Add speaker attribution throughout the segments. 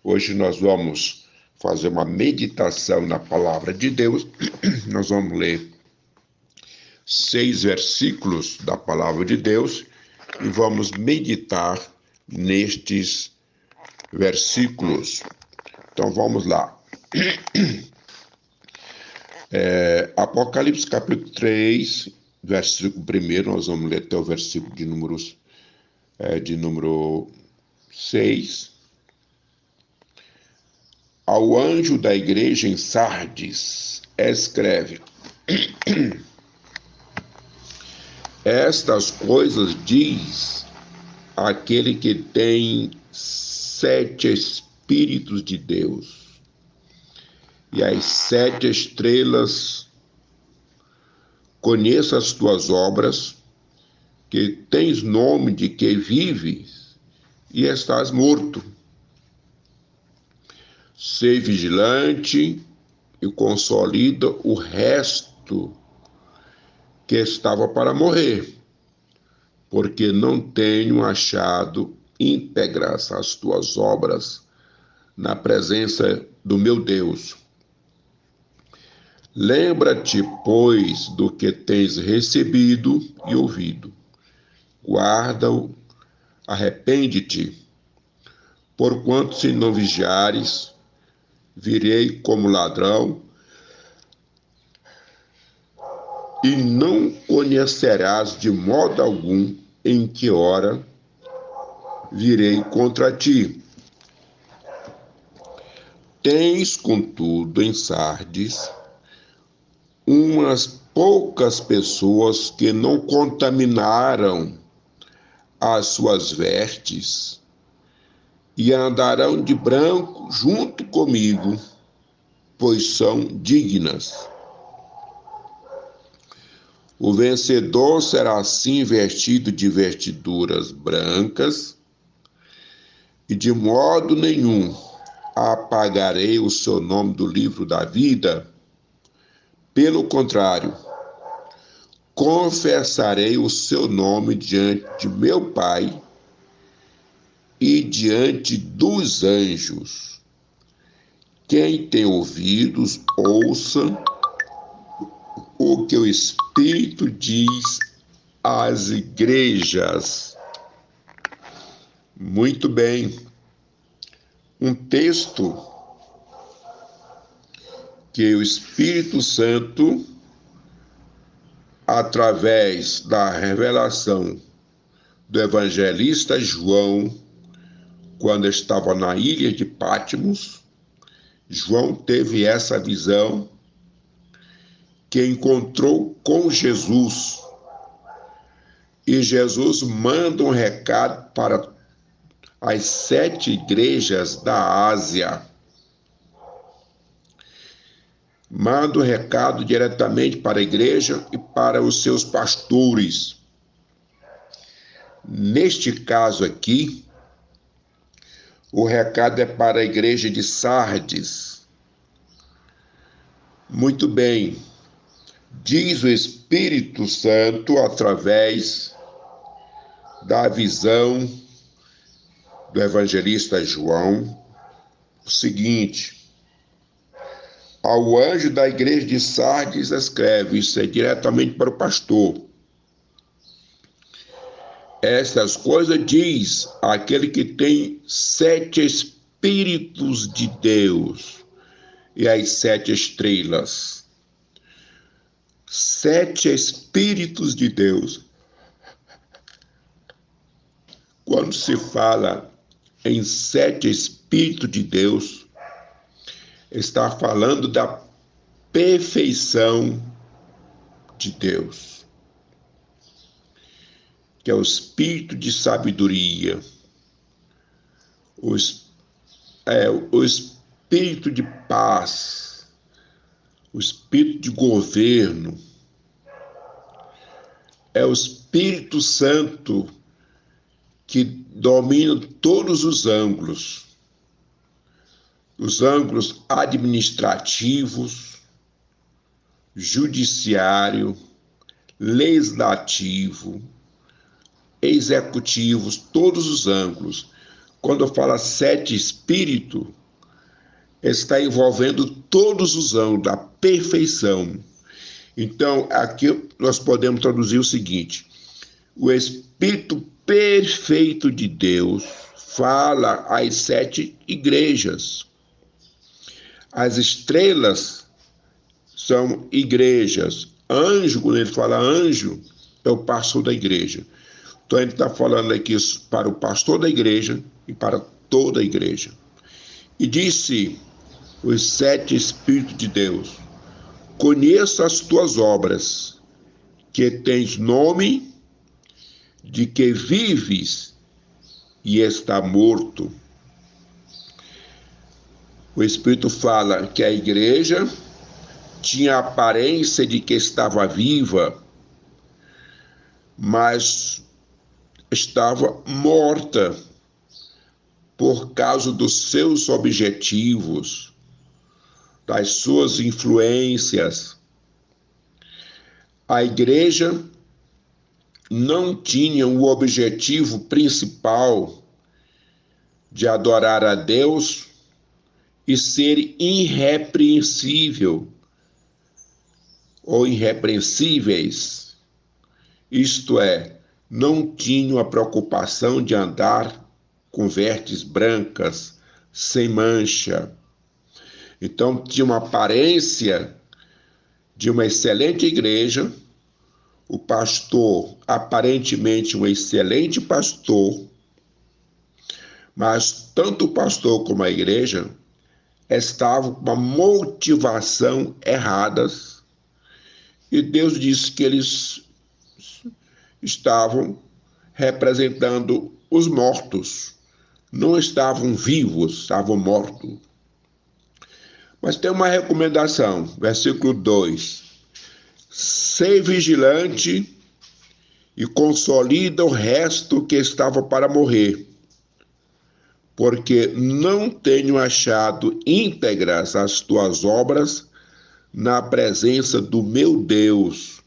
Speaker 1: Hoje nós vamos fazer uma meditação na palavra de Deus. Nós vamos ler 6 versículos da palavra de Deus e vamos meditar nestes versículos. Então vamos lá. Apocalipse capítulo 3, versículo 1, nós vamos ler até o versículo de número 6. Ao anjo da igreja em Sardes, escreve: Estas coisas diz aquele que tem 7 Espíritos de Deus e as 7 estrelas. Conheça as tuas obras, que tens nome de que vives e estás morto. Sê vigilante e consolida o resto que estava para morrer, porque não tenho achado íntegras as tuas obras na presença do meu Deus. Lembra-te, pois, do que tens recebido e ouvido. Guarda-o, arrepende-te. Porquanto, se não vigiares, virei como ladrão, e não conhecerás de modo algum em que hora virei contra ti. Tens, contudo, em Sardes, umas poucas pessoas que não contaminaram as suas vestes e andarão de branco junto comigo, pois são dignas. O vencedor será assim vestido de vestiduras brancas, e de modo nenhum apagarei o seu nome do livro da vida. Pelo contrário, confessarei o seu nome diante de meu Pai e diante dos anjos. Quem tem ouvidos, ouça o que o Espírito diz às igrejas. Muito bem. Um texto que o Espírito Santo, através da revelação do evangelista João, quando estava na ilha de Patmos, João teve essa visão que encontrou com Jesus. E Jesus manda um recado para as 7 igrejas da Ásia. Manda um recado diretamente para a igreja e para os seus pastores. Neste caso aqui, o recado é para a igreja de Sardes. Muito bem. Diz o Espírito Santo, através da visão do evangelista João, o seguinte: ao anjo da igreja de Sardes escreve, isso é diretamente para o pastor. Estas coisas diz aquele que tem 7 Espíritos de Deus e as 7 estrelas. 7 Espíritos de Deus. Quando se fala em 7 Espíritos de Deus, está falando da perfeição de Deus, que é o Espírito de sabedoria, o Espírito de paz, o Espírito de governo, é o Espírito Santo que domina todos os ângulos administrativos, judiciário, legislativo, executivos, todos os ângulos. quando fala sete espíritos, está envolvendo todos os anos da perfeição. Então, aqui nós podemos traduzir o seguinte: o Espírito perfeito de Deus fala às sete igrejas. As estrelas são igrejas. Anjo, quando ele fala anjo, é o pastor da igreja. Então, ele está falando aqui para o pastor da igreja e para toda a igreja. E disse os sete Espíritos de Deus: conheço as tuas obras, que tens nome de que vives e está morto. O Espírito fala que a igreja tinha a aparência de que estava viva, mas estava morta por causa dos seus objetivos, das suas influências. A igreja não tinha o objetivo principal de adorar a Deus e ser irrepreensível ou irrepreensíveis. Isto é, não tinham a preocupação de andar com vestes brancas, sem mancha. Então, tinha uma aparência de uma excelente igreja, o pastor, aparentemente um excelente pastor, mas tanto o pastor como a igreja estavam com uma motivação erradas, e Deus disse que eles estavam representando os mortos, não estavam vivos, estavam mortos. Mas tem uma recomendação, versículo 2: sei vigilante e consolida o resto que estava para morrer, porque não tenho achado íntegras as tuas obras na presença do meu Deus.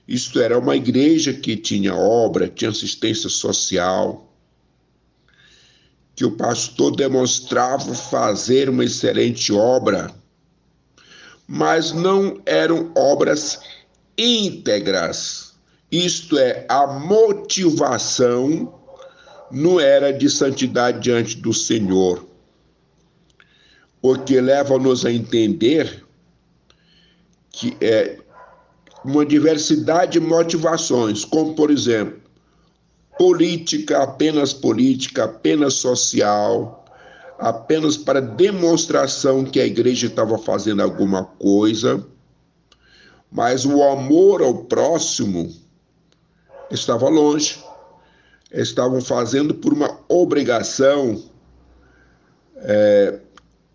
Speaker 1: Isto era uma igreja que tinha obra, tinha assistência social, que o pastor demonstrava fazer uma excelente obra, mas não eram obras íntegras. Isto é, a motivação não era de santidade diante do Senhor, o que leva-nos a entender que é uma diversidade de motivações, como, por exemplo, política, apenas social, apenas para demonstração que a igreja estava fazendo alguma coisa, mas o amor ao próximo estava longe. Estavam fazendo por uma obrigação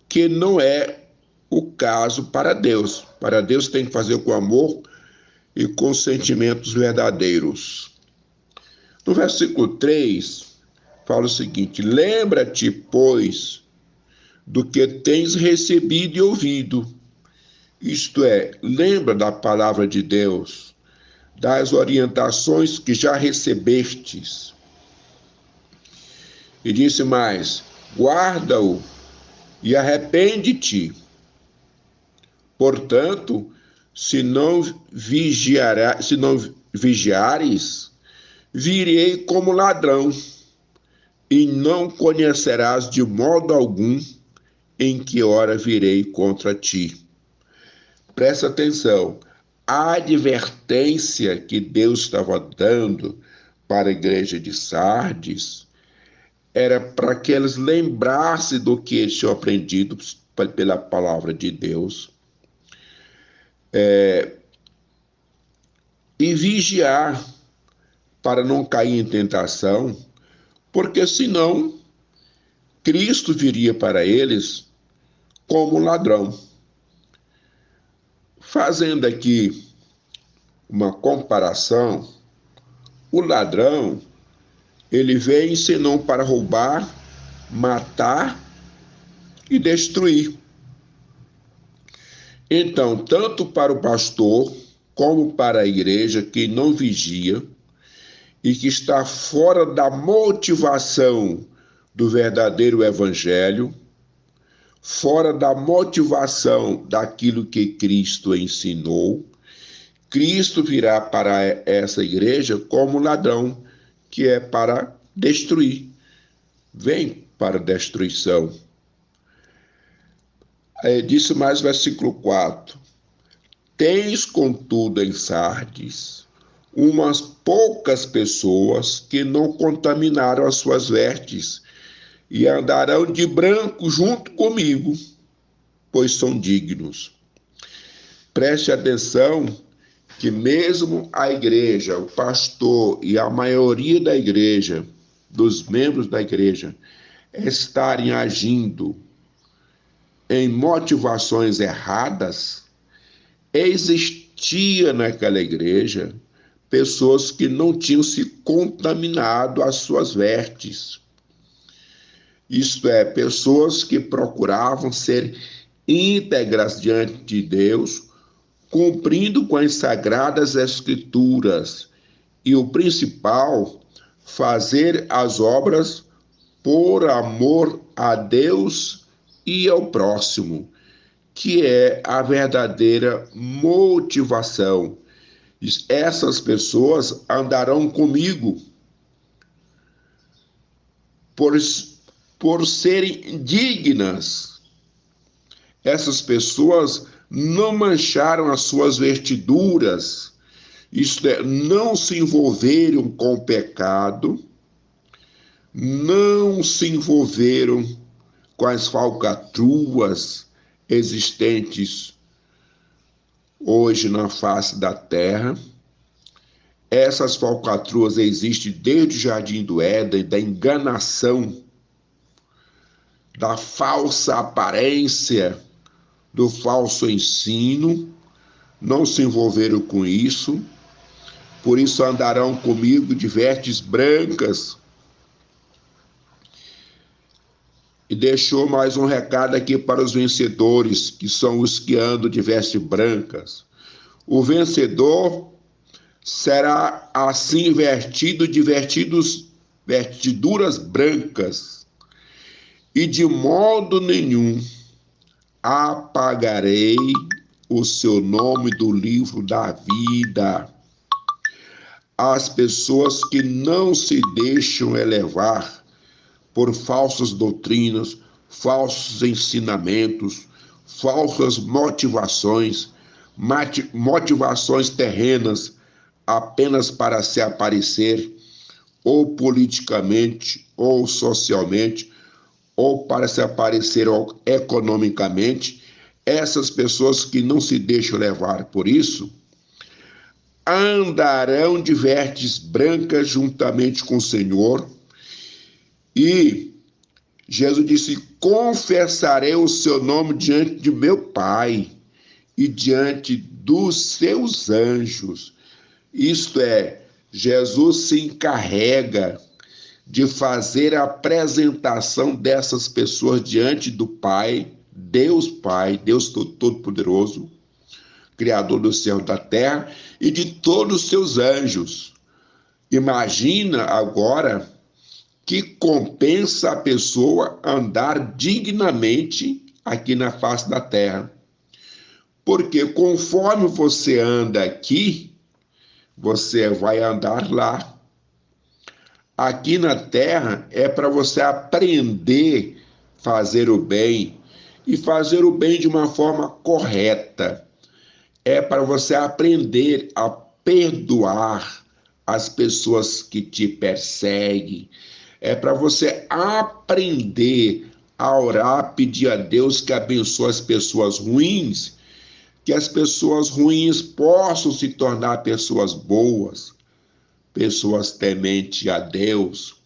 Speaker 1: que não é o caso para Deus. Para Deus tem que fazer com amor e com sentimentos verdadeiros. No versículo 3, fala o seguinte: lembra-te, pois, do que tens recebido e ouvido. Isto é, lembra da palavra de Deus, das orientações que já recebestes. E disse mais: guarda-o e arrepende-te. Portanto, se não vigiares, virei como ladrão, e não conhecerás de modo algum em que hora virei contra ti. Presta atenção, a advertência que Deus estava dando para a igreja de Sardes era para que eles lembrassem do que eles tinham aprendido pela palavra de Deus, e vigiar para não cair em tentação, porque senão Cristo viria para eles como ladrão. Fazendo aqui uma comparação, o ladrão, ele vem senão para roubar, matar e destruir. Então, tanto para o pastor como para a igreja que não vigia e que está fora da motivação do verdadeiro evangelho, fora da motivação daquilo que Cristo ensinou, Cristo virá para essa igreja como ladrão, que é para destruir. Vem para destruição. Disse mais versículo 4. Tens, contudo, em Sardes, umas poucas pessoas que não contaminaram as suas vestes e andarão de branco junto comigo, pois são dignos. Preste atenção que mesmo a igreja, o pastor e a maioria da igreja, dos membros da igreja, estarem agindo em motivações erradas, existia naquela igreja pessoas que não tinham se contaminado as suas vestes. Isto é, pessoas que procuravam ser íntegras diante de Deus, cumprindo com as sagradas escrituras e o principal, fazer as obras por amor a Deus e ao próximo, que é a verdadeira motivação. Essas pessoas andarão comigo por serem dignas. Essas pessoas não mancharam as suas vestiduras, isto é, não se envolveram com o pecado, não se envolveram com as falcatruas existentes hoje na face da terra. Essas falcatruas existem desde o Jardim do Éden, da enganação, da falsa aparência, do falso ensino, não se envolveram com isso, por isso andarão comigo de vestes brancas. E deixou mais um recado aqui para os vencedores, que são os que andam de vestes brancas. O vencedor será assim vestido de vestiduras brancas, e de modo nenhum apagarei o seu nome do livro da vida. As pessoas que não se deixam elevar por falsas doutrinas, falsos ensinamentos, falsas motivações terrenas apenas para se aparecer, ou politicamente, ou socialmente, ou para se aparecer economicamente. Essas pessoas que não se deixam levar por isso, andarão de vestes brancas juntamente com o Senhor. E Jesus disse: confessarei o seu nome diante de meu Pai e diante dos seus anjos. Isto é, Jesus se encarrega de fazer a apresentação dessas pessoas diante do Pai, Deus Todo-Poderoso, Criador do céu e da terra, e de todos os seus anjos. Imagina agora que compensa a pessoa andar dignamente aqui na face da terra. Porque conforme você anda aqui, você vai andar lá. Aqui na terra é para você aprender a fazer o bem, e fazer o bem de uma forma correta. É para você aprender a perdoar as pessoas que te perseguem. É para você aprender a orar, pedir a Deus que abençoe as pessoas ruins, que as pessoas ruins possam se tornar pessoas boas, pessoas tementes a Deus.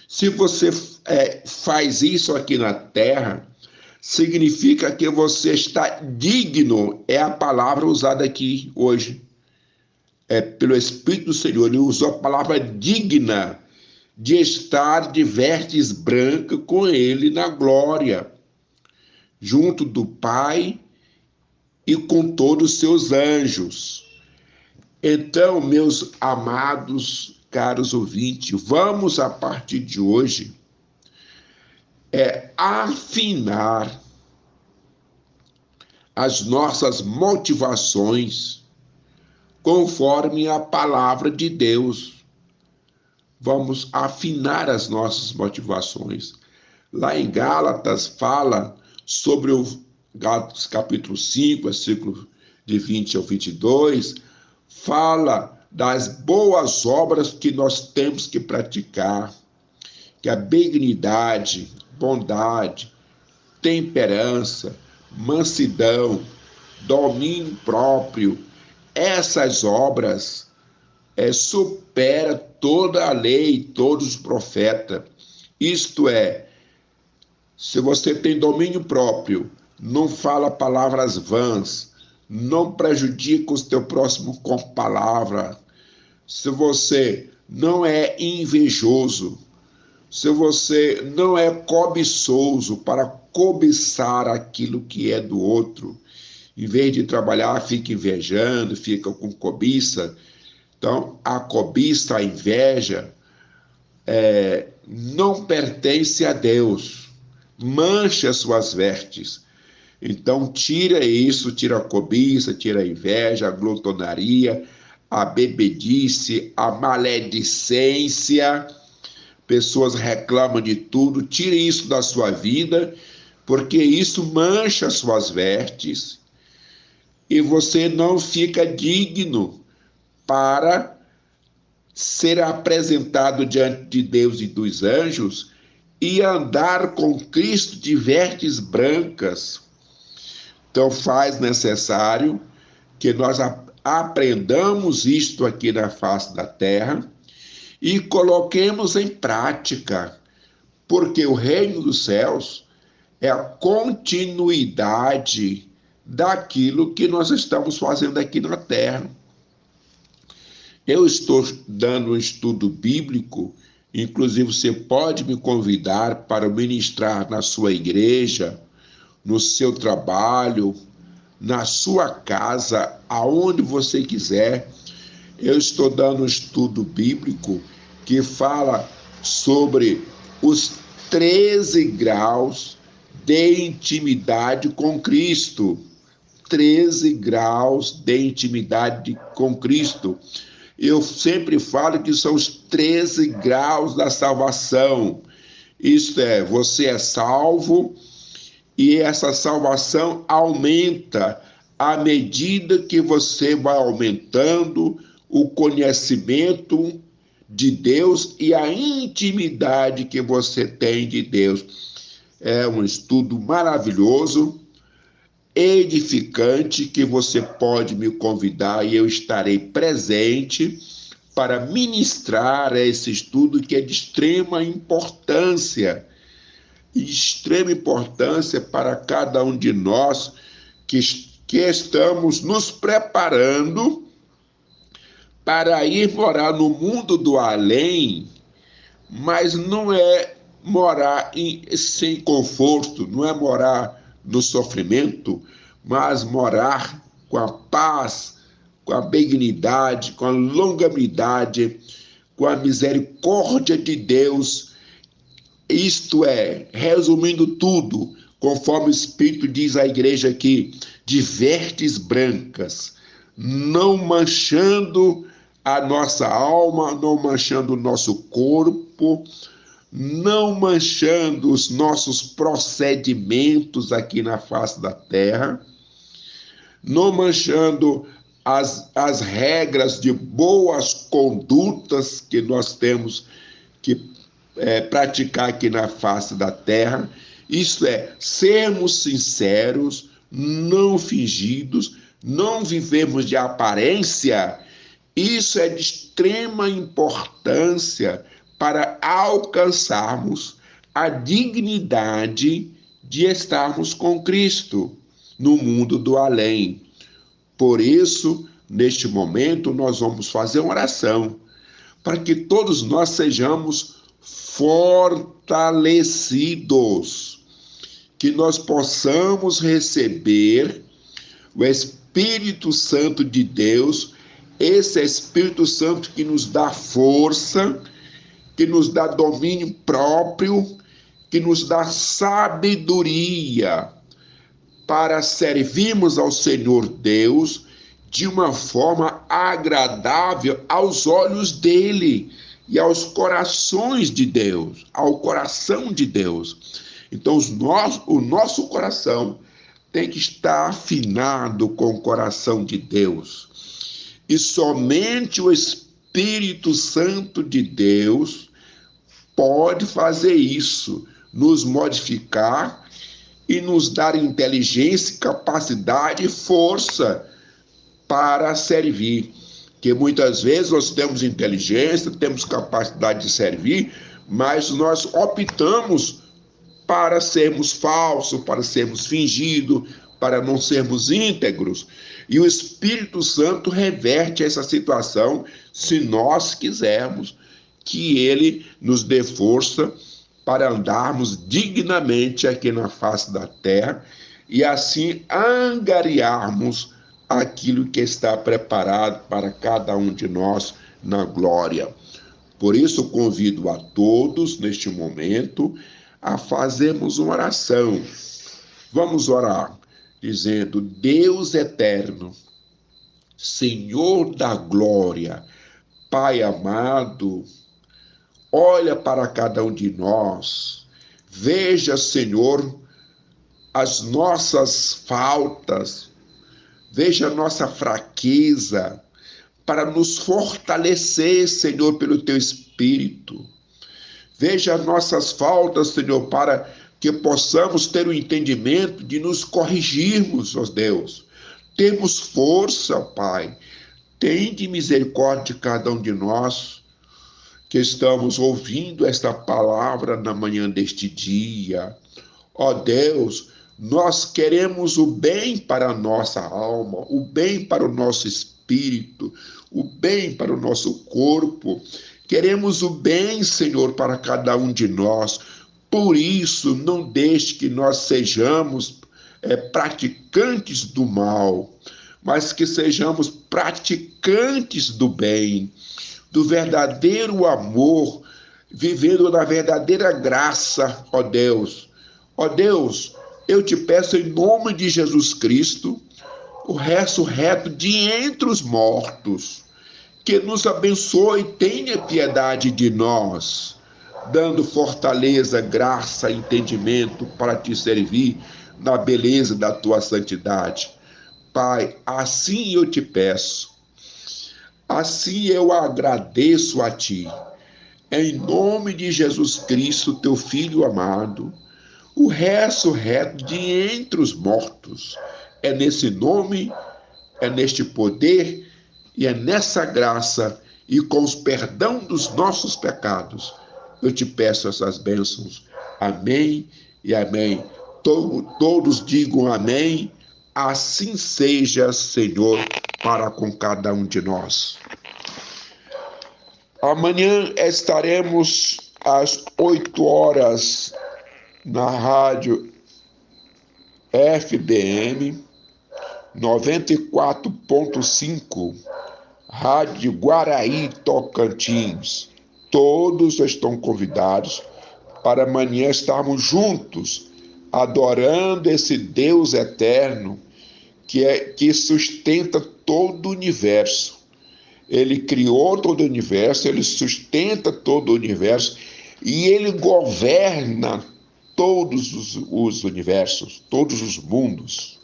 Speaker 1: Se você faz isso aqui na terra, significa que você está digno, é a palavra usada aqui hoje. Pelo Espírito do Senhor, ele usou a palavra digna, de estar de vestes brancas com ele na glória, junto do Pai e com todos os seus anjos. Então, meus amados, caros ouvintes, vamos a partir de hoje é afinar as nossas motivações conforme a palavra de Deus. Vamos afinar as nossas motivações. Lá em Gálatas fala sobre o Gálatas capítulo 5, versículo de 20 ao 22, fala das boas obras que nós temos que praticar, que a benignidade, bondade, temperança, mansidão, domínio próprio, essas obras supera toda a lei, todos os profetas. Isto é, se você tem domínio próprio, não fala palavras vãs, não prejudica o teu próximo com palavra, se você não é invejoso, se você não é cobiçoso para cobiçar aquilo que é do outro, em vez de trabalhar, fica invejando, fica com cobiça. Então, a cobiça, a inveja, não pertence a Deus. Mancha suas vestes. Então, tira isso, tira a cobiça, tira a inveja, a glutonaria, a bebedice, a maledicência. Pessoas reclamam de tudo. Tire isso da sua vida, porque isso mancha suas vestes e você não fica digno para ser apresentado diante de Deus e dos anjos e andar com Cristo de vestes brancas. Então faz necessário que nós aprendamos isto aqui na face da terra e coloquemos em prática, porque o reino dos céus é a continuidade daquilo que nós estamos fazendo aqui na terra. Eu estou dando um estudo bíblico, inclusive você pode me convidar para ministrar na sua igreja, no seu trabalho, na sua casa, aonde você quiser. Eu estou dando um estudo bíblico que fala sobre os 13 graus de intimidade com Cristo. 13 graus de intimidade com Cristo. Eu sempre falo que são os 13 graus da salvação. Isto é, você é salvo e essa salvação aumenta à medida que você vai aumentando o conhecimento de Deus e a intimidade que você tem de Deus. É um estudo maravilhoso, edificante, que você pode me convidar e eu estarei presente para ministrar esse estudo que é de extrema importância para cada um de nós que estamos nos preparando para ir morar no mundo do além, mas não é morar sem conforto, não é morar no sofrimento, mas morar com a paz, com a benignidade, com a longanimidade, com a misericórdia de Deus. Isto é, resumindo tudo, conforme o Espírito diz à igreja aqui, de vestes brancas, não manchando a nossa alma, não manchando o nosso corpo, não manchando os nossos procedimentos aqui na face da terra, não manchando as regras de boas condutas que nós temos que praticar aqui na face da terra. Isto é, sermos sinceros, não fingidos, não vivemos de aparência. Isso é de extrema importância para alcançarmos a dignidade de estarmos com Cristo no mundo do além. Por isso, neste momento, nós vamos fazer uma oração para que todos nós sejamos fortalecidos, que nós possamos receber o Espírito Santo de Deus, esse Espírito Santo que nos dá força, que nos dá domínio próprio, que nos dá sabedoria para servirmos ao Senhor Deus de uma forma agradável aos olhos dele e aos corações de Deus, ao coração de Deus. Então, o nosso coração tem que estar afinado com o coração de Deus. E somente o Espírito Santo de Deus pode fazer isso, nos modificar e nos dar inteligência, capacidade e força para servir. Que muitas vezes nós temos inteligência, temos capacidade de servir, mas nós optamos para sermos falsos, para sermos fingidos, para não sermos íntegros. E o Espírito Santo reverte essa situação se nós quisermos que ele nos dê força para andarmos dignamente aqui na face da terra e assim angariarmos aquilo que está preparado para cada um de nós na glória. Por isso, convido a todos, neste momento, a fazermos uma oração. Vamos orar, dizendo: Deus eterno, Senhor da glória, Pai amado, olha para cada um de nós, veja, Senhor, as nossas faltas, veja a nossa fraqueza, para nos fortalecer, Senhor, pelo Teu Espírito. Veja as nossas faltas, Senhor, para que possamos ter o entendimento de nos corrigirmos, ó Deus. Temos força, Pai. Tende misericórdia de cada um de nós que estamos ouvindo esta palavra na manhã deste dia. Ó Deus, nós queremos o bem para a nossa alma, o bem para o nosso espírito, o bem para o nosso corpo. Queremos o bem, Senhor, para cada um de nós. Por isso, não deixe que nós sejamos praticantes do mal, mas que sejamos praticantes do bem, do verdadeiro amor, vivendo na verdadeira graça, ó Deus. Ó Deus, eu te peço em nome de Jesus Cristo, o ressurreto de entre os mortos, que nos abençoe e tenha piedade de nós, dando fortaleza, graça, entendimento para te servir na beleza da tua santidade. Pai, assim eu te peço, assim eu agradeço a ti, em nome de Jesus Cristo, teu Filho amado, o ressurreto de entre os mortos. É nesse nome, é neste poder e é nessa graça e com os perdão dos nossos pecados, eu te peço essas bênçãos. Amém e amém. Todos digam amém. Assim seja, Senhor, para com cada um de nós. Amanhã estaremos às 8 horas na rádio FBM 94.5, Rádio Guaraí, Tocantins. Todos estão convidados para amanhã estarmos juntos, adorando esse Deus eterno que sustenta todo o universo. Ele criou todo o universo, ele sustenta todo o universo e ele governa todos os universos, todos os mundos.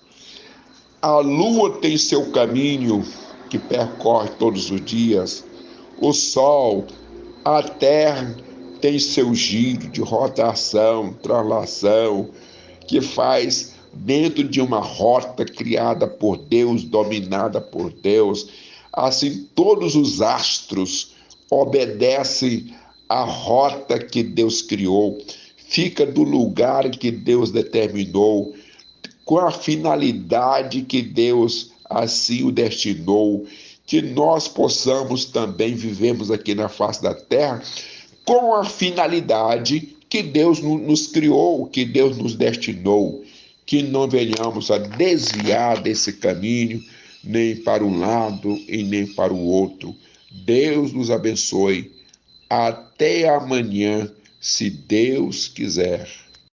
Speaker 1: A lua tem seu caminho que percorre todos os dias, o sol, a terra tem seu giro de rotação, translação, que faz dentro de uma rota criada por Deus, dominada por Deus. Assim, todos os astros obedecem à rota que Deus criou, fica do lugar que Deus determinou, com a finalidade que Deus assim o destinou, que nós possamos também vivermos aqui na face da terra com a finalidade que Deus nos criou, que Deus nos destinou, que não venhamos a desviar desse caminho, nem para um lado e nem para o outro. Deus nos abençoe. Até amanhã, se Deus quiser.